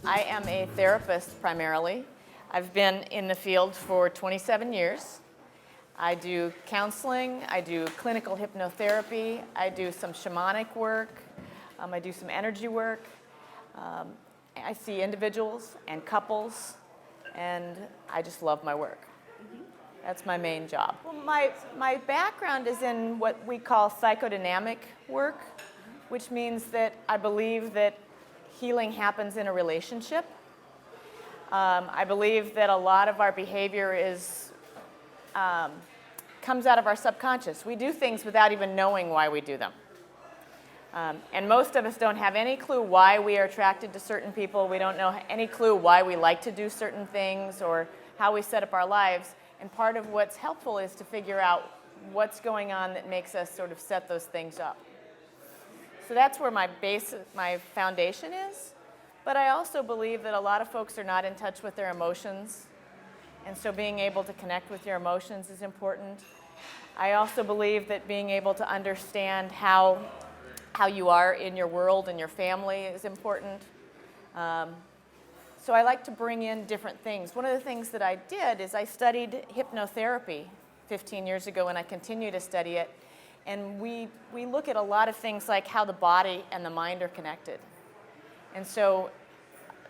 I am a therapist primarily. I've been in the field for 27 years. I do counseling, I do clinical hypnotherapy, I do some shamanic work, I do some energy work. I see individuals and couples, and I just love my work. That's my main job. Well, my background is in what we call psychodynamic work, which means that I believe that healing happens in a relationship. I believe that a lot of our behavior comes out of our subconscious. We do things without even knowing why we do them. And most of us don't have any clue why we are attracted to certain people. We don't know any clue why we like to do certain things or how we set up our lives. And part of what's helpful is to figure out what's going on that makes us sort of set those things up. So that's where my foundation is. But I also believe that a lot of folks are not in touch with their emotions. And so being able to connect with your emotions is important. I also believe that being able to understand how you are in your world and your family is important. So I like to bring in different things. One of the things that I did is I studied hypnotherapy 15 years ago, and I continue to study it. And we look at a lot of things like how the body and the mind are connected. And so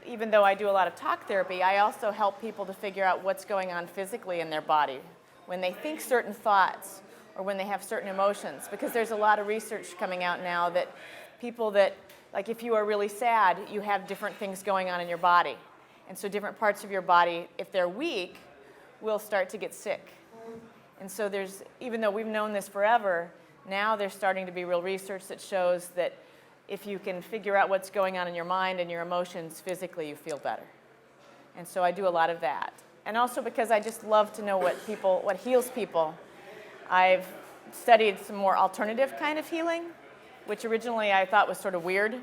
even though I do a lot of talk therapy, I also help people to figure out what's going on physically in their body when they think certain thoughts or when they have certain emotions. Because there's a lot of research coming out now that people that, like if you are really sad, you have different things going on in your body. And so different parts of your body, if they're weak, will start to get sick. And so even though we've known this forever, now there's starting to be real research that shows that if you can figure out what's going on in your mind and your emotions physically, you feel better. And so I do a lot of that. And also because I just love to know what heals people. I've studied some more alternative kind of healing, which originally I thought was sort of weird.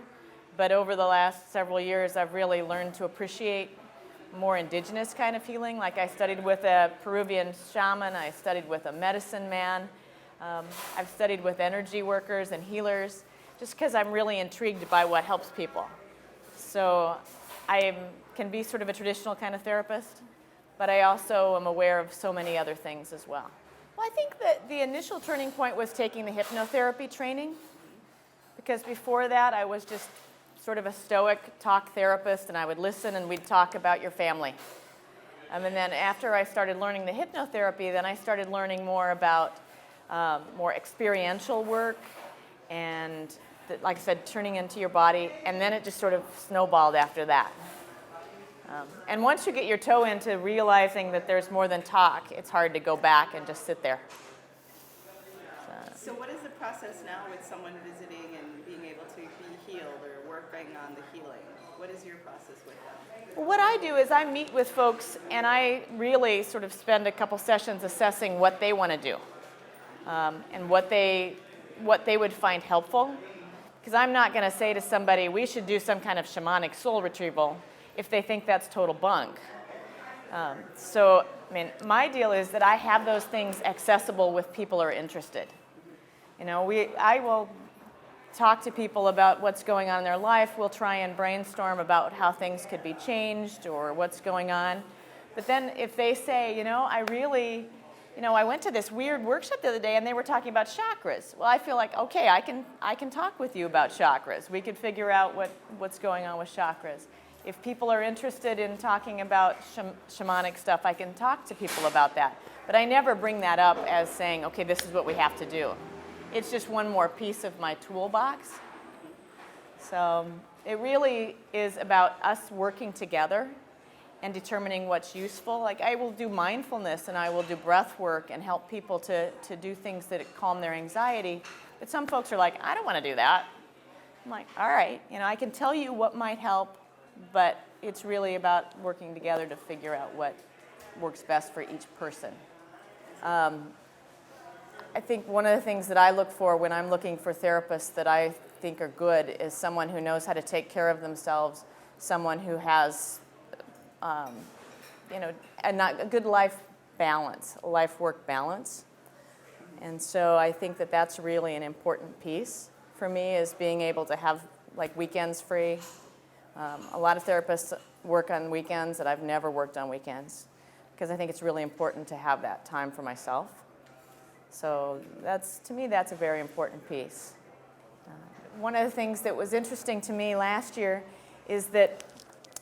But over the last several years, I've really learned to appreciate more indigenous kind of healing. Like I studied with a Peruvian shaman, I studied with a medicine man. I've studied with energy workers and healers, just because I'm really intrigued by what helps people. So I can be sort of a traditional kind of therapist, but I also am aware of so many other things as well. Well, I think that the initial turning point was taking the hypnotherapy training, because before that I was just sort of a stoic talk therapist, and I would listen and we'd talk about your family. And then after I started learning the hypnotherapy, then I started learning more about more experiential work and, like I said, turning into your body, and then it just sort of snowballed after that. And once you get your toe into realizing that there's more than talk, it's hard to go back and just sit there. So what is the process now with someone visiting and being able to be healed or working on the healing? What is your process with them? Well, what I do is I meet with folks and I really sort of spend a couple sessions assessing what they want to do and what they would find helpful. Because I'm not going to say to somebody, we should do some kind of shamanic soul retrieval if they think that's total bunk. So, I mean, my deal is that I have those things accessible if people are interested. You know, I will talk to people about what's going on in their life. We'll try and brainstorm about how things could be changed or what's going on. But then if they say, I went to this weird workshop the other day and they were talking about chakras. Well, I feel like, okay, I can talk with you about chakras. We could figure out what's going on with chakras. If people are interested in talking about shamanic stuff, I can talk to people about that. But I never bring that up as saying, okay, this is what we have to do. It's just one more piece of my toolbox. So it really is about us working together and determining what's useful. Like I will do mindfulness and I will do breath work and help people to do things that calm their anxiety. But some folks are like, I don't want to do that. I'm like, all right, I can tell you what might help, but it's really about working together to figure out what works best for each person. I think one of the things that I look for when I'm looking for therapists that I think are good is someone who knows how to take care of themselves, someone who has a good life balance, a life-work balance. And so I think that that's really an important piece for me, is being able to have like weekends free, A lot of therapists work on weekends, and I've never worked on weekends because I think it's really important to have that time for myself. So to me, that's a very important piece. One of the things that was interesting to me last year is that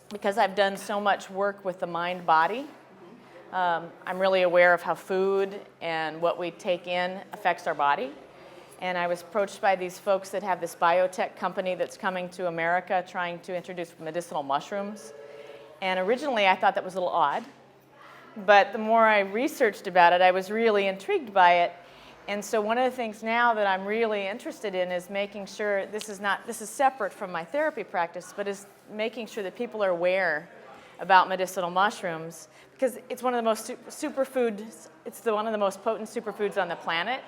because I've done so much work with the mind-body, I'm really aware of how food and what we take in affects our body. And I was approached by these folks that have this biotech company that's coming to America trying to introduce medicinal mushrooms. And originally I thought that was a little odd. But the more I researched about it, I was really intrigued by it. And so one of the things now that I'm really interested in is making sure this is separate from my therapy practice, but is making sure that people are aware about medicinal mushrooms, because it's one of the most superfoods, it's one of the most potent superfoods on the planet.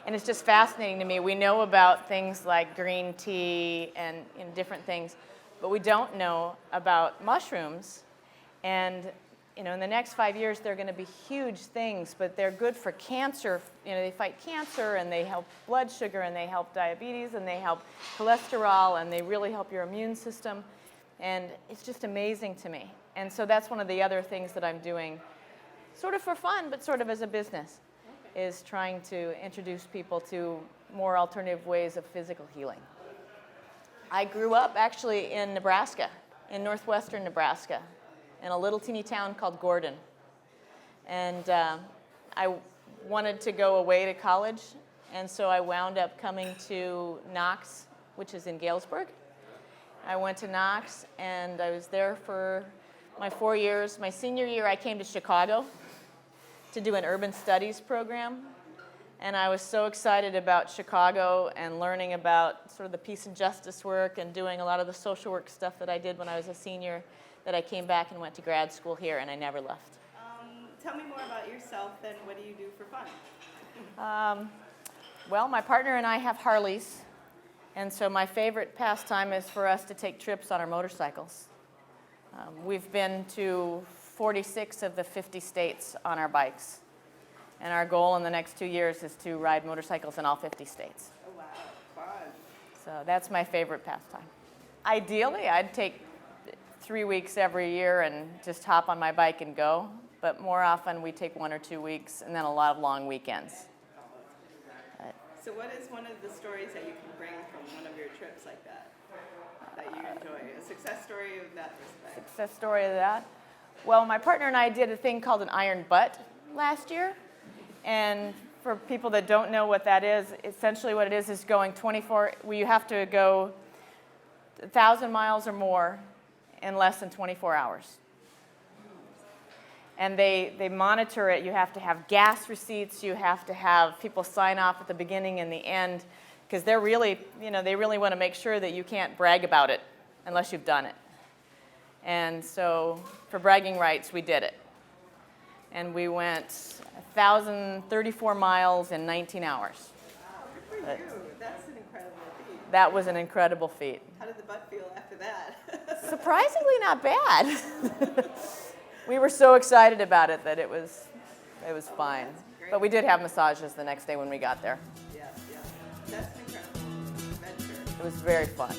And it's just fascinating to me. We know about things like green tea and different things, but we don't know about mushrooms. And in the next 5 years, they're going to be huge things, but they're good for cancer. They fight cancer, and they help blood sugar, and they help diabetes, and they help cholesterol, and they really help your immune system. And it's just amazing to me. And so that's one of the other things that I'm doing, sort of for fun, but sort of as a business, is trying to introduce people to more alternative ways of physical healing. I grew up actually in Nebraska, in northwestern Nebraska, in a little teeny town called Gordon. And I wanted to go away to college, and so I wound up coming to Knox, which is in Galesburg. I went to Knox, and I was there for my 4 years. My senior year, I came to Chicago to do an urban studies program. And I was so excited about Chicago and learning about sort of the peace and justice work and doing a lot of the social work stuff that I did when I was a senior, that I came back and went to grad school here, and I never left. Tell me more about yourself, then. What do you do for fun? Well, my partner and I have Harleys, and so my favorite pastime is for us to take trips on our motorcycles. We've been to 46 of the 50 states on our bikes, and our goal in the next 2 years is to ride motorcycles in all 50 states. Oh, wow. Fun. So that's my favorite pastime. Ideally, I'd take 3 weeks every year and just hop on my bike and go. But more often, we take 1 or 2 weeks and then a lot of long weekends. So what is one of the stories that you can bring from one of your trips like that you enjoy? A success story of that respect? Success story of that? Well, my partner and I did a thing called an iron butt last year. And for people that don't know what that is, essentially what it is going 24, you have to go 1,000 miles or more in less than 24 hours. And they monitor it. You have to have gas receipts. You have to have people sign off at the beginning and the end, because they really want to make sure that you can't brag about it unless you've done it. And so for bragging rights, we did it. And we went 1,034 miles in 19 hours. Wow, good for you. That's an incredible feat. That was an incredible feat. How did the butt feel after that? Surprisingly not bad. We were so excited about it that it was fine. But we did have massages the next day when we got there. Yeah. That's an incredible adventure. It was very fun.